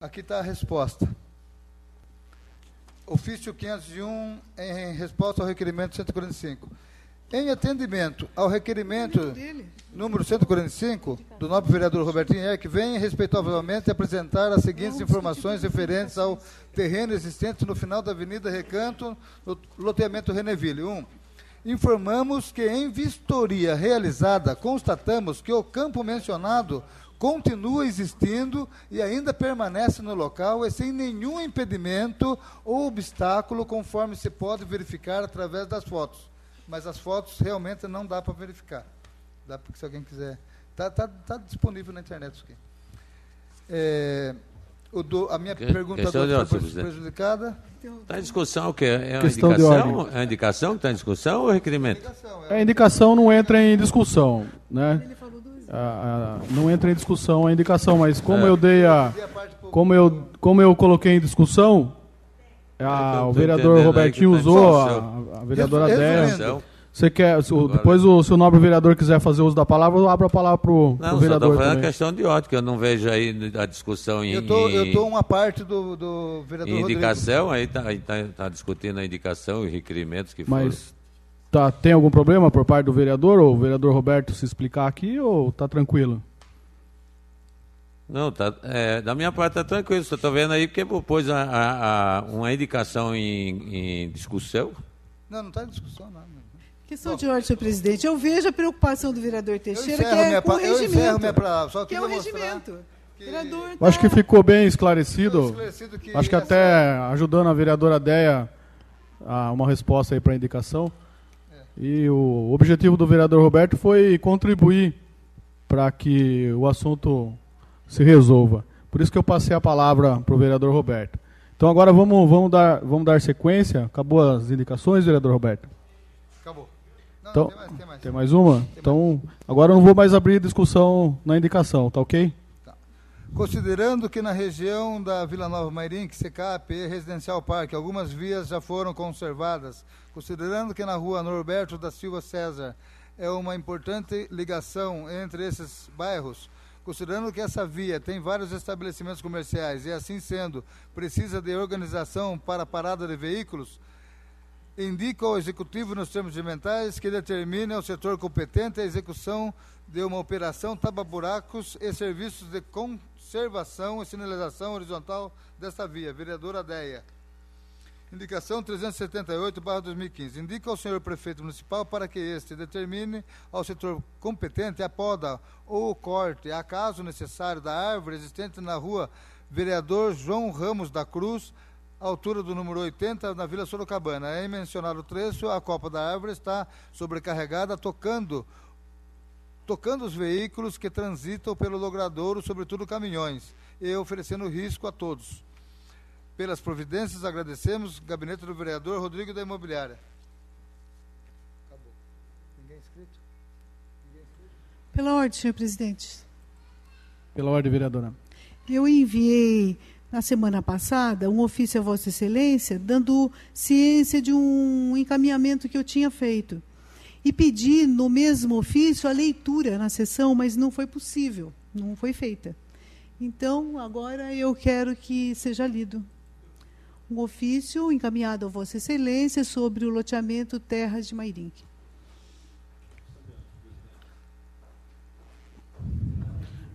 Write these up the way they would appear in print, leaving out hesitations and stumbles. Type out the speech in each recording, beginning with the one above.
Aqui está a resposta. Ofício 501, em resposta ao requerimento 145. Em atendimento ao requerimento número 145, do nobre vereador Robertinho Eck, vem respeitosamente apresentar as seguintes informações referentes ao terreno existente no final da Avenida Recanto, no loteamento Reneville. 1. Informamos que, em vistoria realizada, constatamos que o campo mencionado continua existindo e ainda permanece no local e sem nenhum impedimento ou obstáculo, conforme se pode verificar através das fotos. Mas as fotos realmente não dá para verificar. Dá porque se alguém quiser. Tá disponível na internet isso aqui. A minha pergunta foi prejudicada. Está em discussão o quê? É uma indicação? É a indicação que está em discussão ou é requerimento? A indicação não entra em discussão, né? Não entra em discussão a indicação, mas como eu dei como eu coloquei em discussão, o vereador Robertinho usou, a vereadora Déia. Você quer, depois se o nobre vereador quiser fazer uso da palavra, eu abro a palavra para o vereador. Não, estou falando questão de ordem, que eu não vejo aí a discussão em... Eu estou uma parte do vereador em indicação, Rodrigo. aí está discutindo a indicação e requerimentos que mas foram... tem algum problema por parte do vereador, ou o vereador Roberto se explicar aqui, ou está tranquilo? Não, da minha parte está tranquilo, só estou vendo aí porque propôs uma indicação em discussão. Não está em discussão, não. Questão de ordem, senhor presidente. Eu vejo a preocupação do vereador Teixeira, que é com o regimento. Eu encerro minha palavra, só que é o regimento. Acho que ficou bem esclarecido. Acho que até ajudando a vereadora Déia a uma resposta aí para a indicação. E o objetivo do vereador Roberto foi contribuir para que o assunto se resolva. Por isso que eu passei a palavra para o vereador Roberto. Então agora vamos dar sequência. Acabou as indicações, vereador Roberto? Acabou. Não, então, tem mais uma? Então, agora eu não vou mais abrir discussão na indicação, tá ok? Tá. Considerando que na região da Vila Nova Mairim, Secap e Residencial Parque, algumas vias já foram conservadas, considerando que na rua Norberto da Silva César é uma importante ligação entre esses bairros, considerando que essa via tem vários estabelecimentos comerciais e, assim sendo, precisa de organização para a parada de veículos, indica ao Executivo nos termos regimentais que determine ao setor competente a execução de uma operação tapa-buracos e serviços de conservação e sinalização horizontal desta via. Vereadora Déia. Indicação 378/2015. Indica ao senhor prefeito municipal para que este determine ao setor competente a poda ou o corte, a caso necessário, da árvore existente na rua Vereador João Ramos da Cruz, altura do número 80, na Vila Sorocabana. Em mencionado trecho, a copa da árvore está sobrecarregada, tocando os veículos que transitam pelo logradouro, sobretudo caminhões, e oferecendo risco a todos. Pelas providências, agradecemos. Gabinete do vereador Rodrigo da Imobiliária. Acabou. Ninguém inscrito? Pela ordem, senhor presidente. Pela ordem, vereadora. Eu enviei na semana passada um ofício a Vossa Excelência, dando ciência de um encaminhamento que eu tinha feito. E pedi no mesmo ofício a leitura na sessão, mas não foi possível, não foi feita. Então, agora eu quero que seja lido. Um ofício encaminhado a Vossa Excelência sobre o loteamento Terras de Mairim.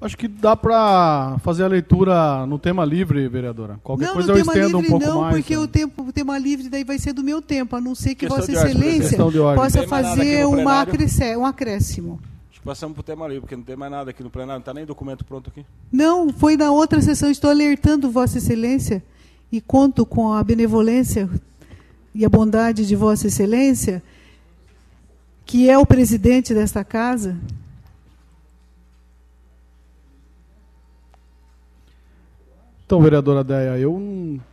Acho que dá para fazer a leitura no tema livre, vereadora. Qualquer coisa eu estendo um pouco não, mais. Porque o tema livre daí vai ser do meu tempo, a não ser que Vossa Excelência possa fazer um acréscimo. Acho que passamos para o tema livre, porque não tem mais nada aqui no plenário, não está nem documento pronto aqui. Não, foi na outra sessão. Estou alertando Vossa Excelência e conto com a benevolência e a bondade de Vossa Excelência, que é o presidente desta casa. Então, vereadora Déia,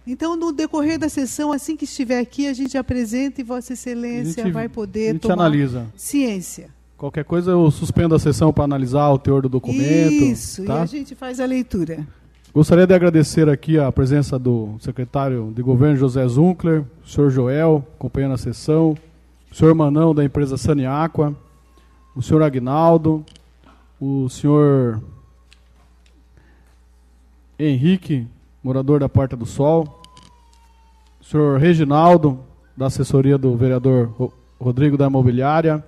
Então, no decorrer da sessão, assim que estiver aqui, a gente apresenta e Vossa Excelência vai poder tomar analisa. Ciência. Qualquer coisa eu suspendo a sessão para analisar o teor do documento. Isso, tá? E a gente faz a leitura. Gostaria de agradecer aqui a presença do secretário de Governo, José Zunkler, o senhor Joel, acompanhando a sessão, o senhor Manão, da empresa Saniaqua, o senhor Agnaldo, o senhor Henrique, morador da Porta do Sol. O senhor Reginaldo, da assessoria do vereador Rodrigo da Imobiliária.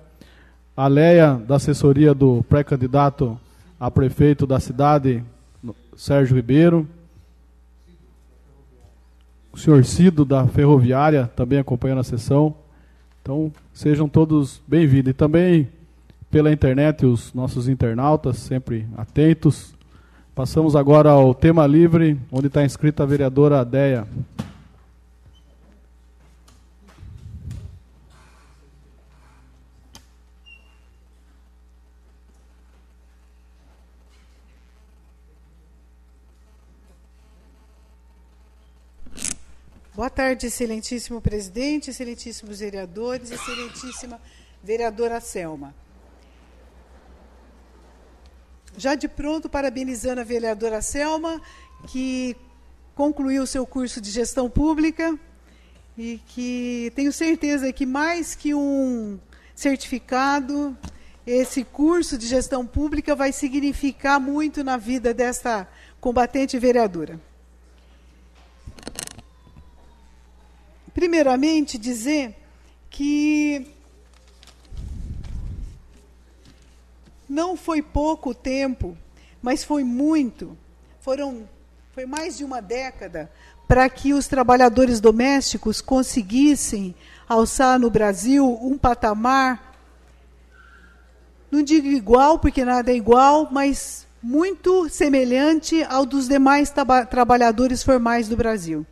A Leia, da assessoria do pré-candidato a prefeito da cidade, Sérgio Ribeiro. O senhor Cido, da Ferroviária, também acompanhando a sessão. Então, sejam todos bem-vindos. E também, pela internet, os nossos internautas, sempre atentos. Passamos agora ao tema livre, onde está inscrita a vereadora Adéia. Boa tarde, excelentíssimo presidente, excelentíssimos vereadores, excelentíssima vereadora Selma. Já de pronto, parabenizando a vereadora Selma, que concluiu o seu curso de gestão pública e que tenho certeza que mais que um certificado, esse curso de gestão pública vai significar muito na vida desta combatente vereadora. Primeiramente, dizer que não foi pouco tempo, mas foi muito, foi mais de uma década para que os trabalhadores domésticos conseguissem alçar no Brasil um patamar, não digo igual, porque nada é igual, mas muito semelhante ao dos demais trabalhadores formais do Brasil.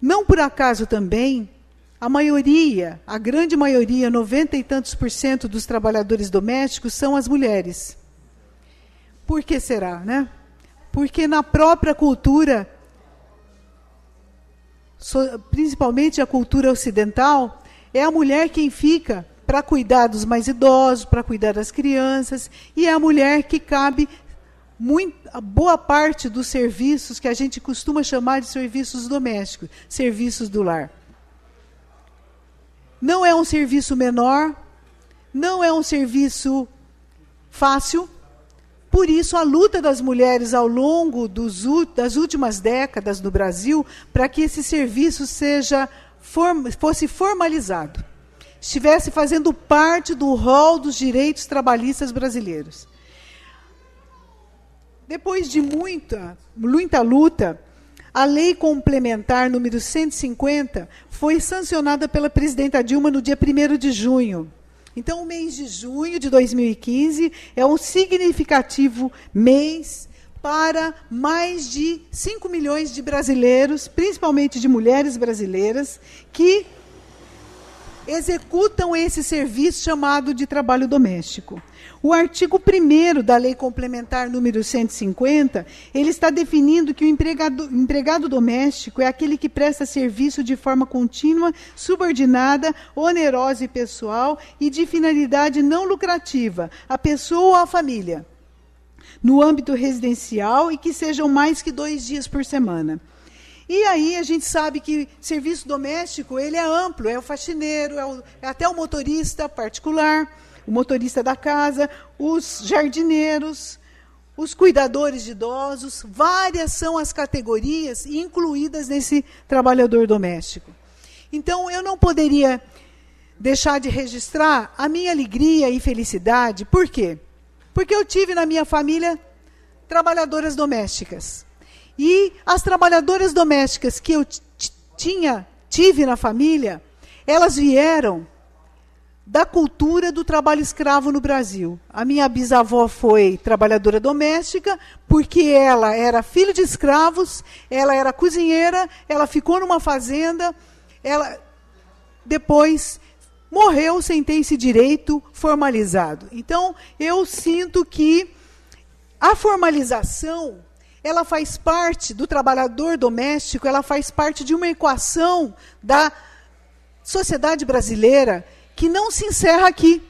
Não por acaso também, a grande maioria, 90 e tantos % dos trabalhadores domésticos são as mulheres. Por que será, né? Porque na própria cultura, principalmente a cultura ocidental, é a mulher quem fica para cuidar dos mais idosos, para cuidar das crianças, e é a mulher que cabe a boa parte dos serviços que a gente costuma chamar de serviços domésticos, serviços do lar. Não é um serviço menor, não é um serviço fácil, por isso a luta das mulheres ao longo das últimas décadas no Brasil, para que esse serviço fosse formalizado, estivesse fazendo parte do rol dos direitos trabalhistas brasileiros. Depois de muita luta, a Lei Complementar número 150 foi sancionada pela presidenta Dilma no dia 1º de junho. Então, o mês de junho de 2015 é um significativo mês para mais de 5 milhões de brasileiros, principalmente de mulheres brasileiras, que executam esse serviço chamado de trabalho doméstico. O artigo 1º da Lei Complementar número 150, ele está definindo que o empregado doméstico é aquele que presta serviço de forma contínua, subordinada, onerosa e pessoal e de finalidade não lucrativa, à pessoa ou à família, no âmbito residencial e que sejam mais que 2 dias por semana. E aí a gente sabe que serviço doméstico ele é amplo, é o faxineiro, é até o motorista particular, o motorista da casa, os jardineiros, os cuidadores de idosos, várias são as categorias incluídas nesse trabalhador doméstico. Então, eu não poderia deixar de registrar a minha alegria e felicidade. Por quê? Porque eu tive na minha família trabalhadoras domésticas. E as trabalhadoras domésticas que eu tive na família, elas vieram da cultura do trabalho escravo no Brasil. A minha bisavó foi trabalhadora doméstica, porque ela era filha de escravos, ela era cozinheira, ela ficou numa fazenda, ela depois morreu sem ter esse direito formalizado. Então, eu sinto que a formalização, ela faz parte do trabalhador doméstico, ela faz parte de uma equação da sociedade brasileira que não se encerra aqui.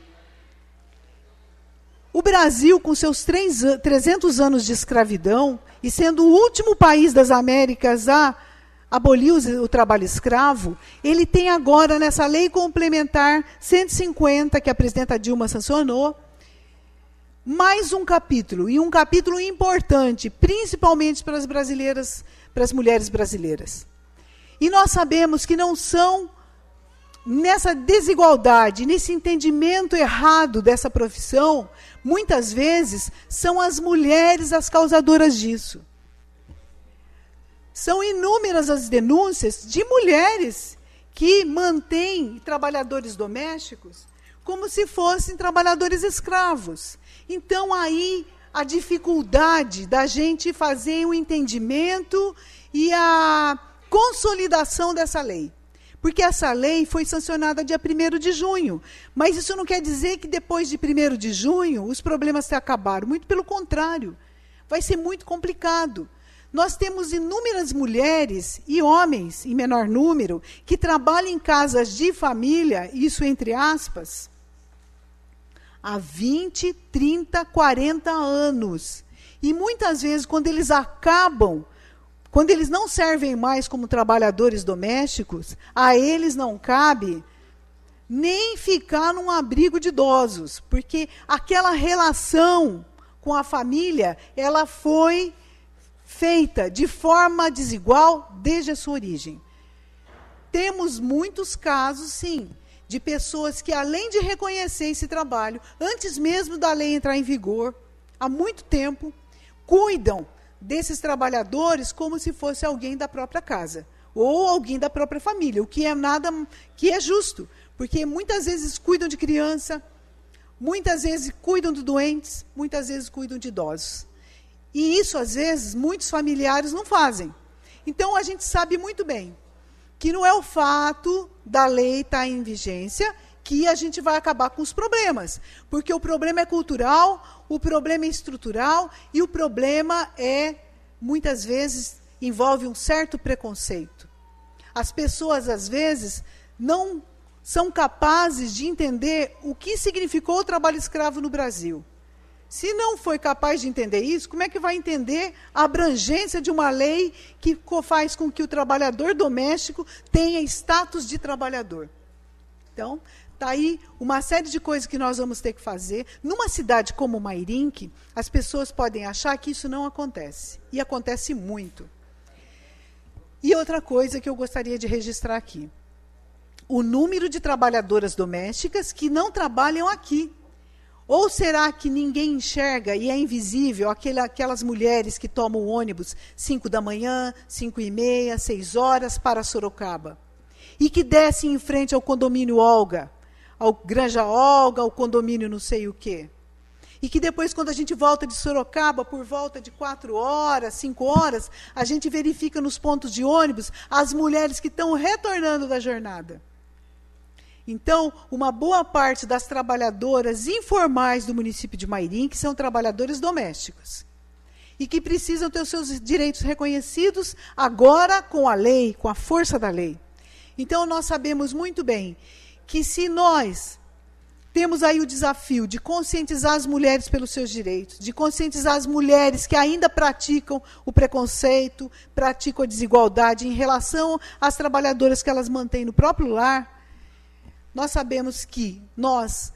O Brasil, com seus 300 anos de escravidão, e sendo o último país das Américas a abolir o trabalho escravo, ele tem agora, nessa Lei Complementar 150, que a presidenta Dilma sancionou, mais um capítulo, e um capítulo importante, principalmente para as brasileiras, para as mulheres brasileiras. E nós sabemos que não são, nessa desigualdade, nesse entendimento errado dessa profissão, muitas vezes são as mulheres as causadoras disso. São inúmeras as denúncias de mulheres que mantêm trabalhadores domésticos como se fossem trabalhadores escravos. Então, aí, a dificuldade da gente fazer o entendimento e a consolidação dessa lei. Porque essa lei foi sancionada dia 1º de junho. Mas isso não quer dizer que depois de 1º de junho os problemas se acabaram. Muito pelo contrário. Vai ser muito complicado. Nós temos inúmeras mulheres e homens, em menor número, que trabalham em casas de família, isso entre aspas, há 20, 30, 40 anos. E muitas vezes, quando eles não servem mais como trabalhadores domésticos, a eles não cabe nem ficar num abrigo de idosos, porque aquela relação com a família, ela foi feita de forma desigual desde a sua origem. Temos muitos casos, sim, de pessoas que, além de reconhecer esse trabalho, antes mesmo da lei entrar em vigor, há muito tempo, cuidam desses trabalhadores como se fosse alguém da própria casa, ou alguém da própria família, o que é justo, porque muitas vezes cuidam de criança, muitas vezes cuidam de doentes, muitas vezes cuidam de idosos. E isso, às vezes, muitos familiares não fazem. Então, a gente sabe muito bem que não é o fato da lei estar em vigência que a gente vai acabar com os problemas. Porque o problema é cultural, o problema é estrutural e o problema muitas vezes, envolve um certo preconceito. As pessoas, às vezes, não são capazes de entender o que significou o trabalho escravo no Brasil. Se não foi capaz de entender isso, como é que vai entender a abrangência de uma lei que faz com que o trabalhador doméstico tenha status de trabalhador? Então, está aí uma série de coisas que nós vamos ter que fazer. Numa cidade como Mairinque, as pessoas podem achar que isso não acontece. E acontece muito. E outra coisa que eu gostaria de registrar aqui. O número de trabalhadoras domésticas que não trabalham aqui. Ou será que ninguém enxerga e é invisível aquelas mulheres que tomam o ônibus 5 da manhã, 5h30, 6 horas para Sorocaba? E que descem em frente ao condomínio Olga, ao Granja Olga, ao condomínio não sei o quê. E que depois, quando a gente volta de Sorocaba, por volta de 4 horas, 5 horas, a gente verifica nos pontos de ônibus as mulheres que estão retornando da jornada. Então, uma boa parte das trabalhadoras informais do município de Mairinque são trabalhadoras domésticas. E que precisam ter os seus direitos reconhecidos agora com a lei, com a força da lei. Então, nós sabemos muito bem que se nós temos aí o desafio de conscientizar as mulheres pelos seus direitos, de conscientizar as mulheres que ainda praticam o preconceito, praticam a desigualdade em relação às trabalhadoras que elas mantêm no próprio lar, nós sabemos que nós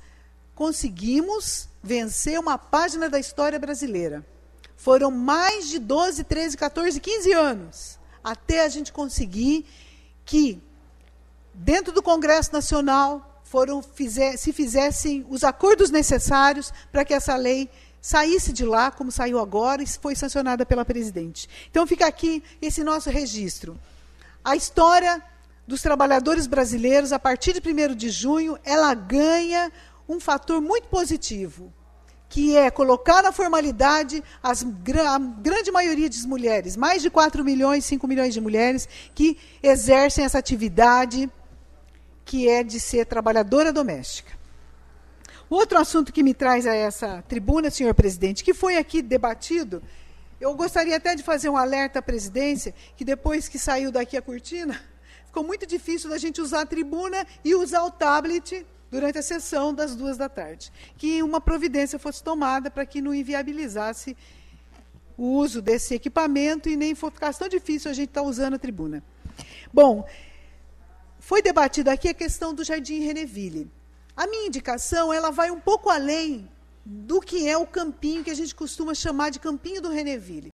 conseguimos vencer uma página da história brasileira. Foram mais de 12, 13, 14, 15 anos até a gente conseguir que, dentro do Congresso Nacional, se fizessem os acordos necessários para que essa lei saísse de lá, como saiu agora, e foi sancionada pela presidente. Então, fica aqui esse nosso registro. A história dos trabalhadores brasileiros, a partir de 1º de junho, ela ganha um fator muito positivo, que é colocar na formalidade a grande maioria das mulheres, mais de 4 milhões, 5 milhões de mulheres, que exercem essa atividade que é de ser trabalhadora doméstica. O outro assunto que me traz a essa tribuna, senhor presidente, que foi aqui debatido, eu gostaria até de fazer um alerta à presidência, que depois que saiu daqui a cortina, ficou muito difícil da gente usar a tribuna e usar o tablet durante a sessão das 14h. Que uma providência fosse tomada para que não inviabilizasse o uso desse equipamento e nem ficasse tão difícil a gente estar usando a tribuna. Bom, foi debatida aqui a questão do Jardim Reneville. A minha indicação, ela vai um pouco além do que é o campinho que a gente costuma chamar de Campinho do Reneville.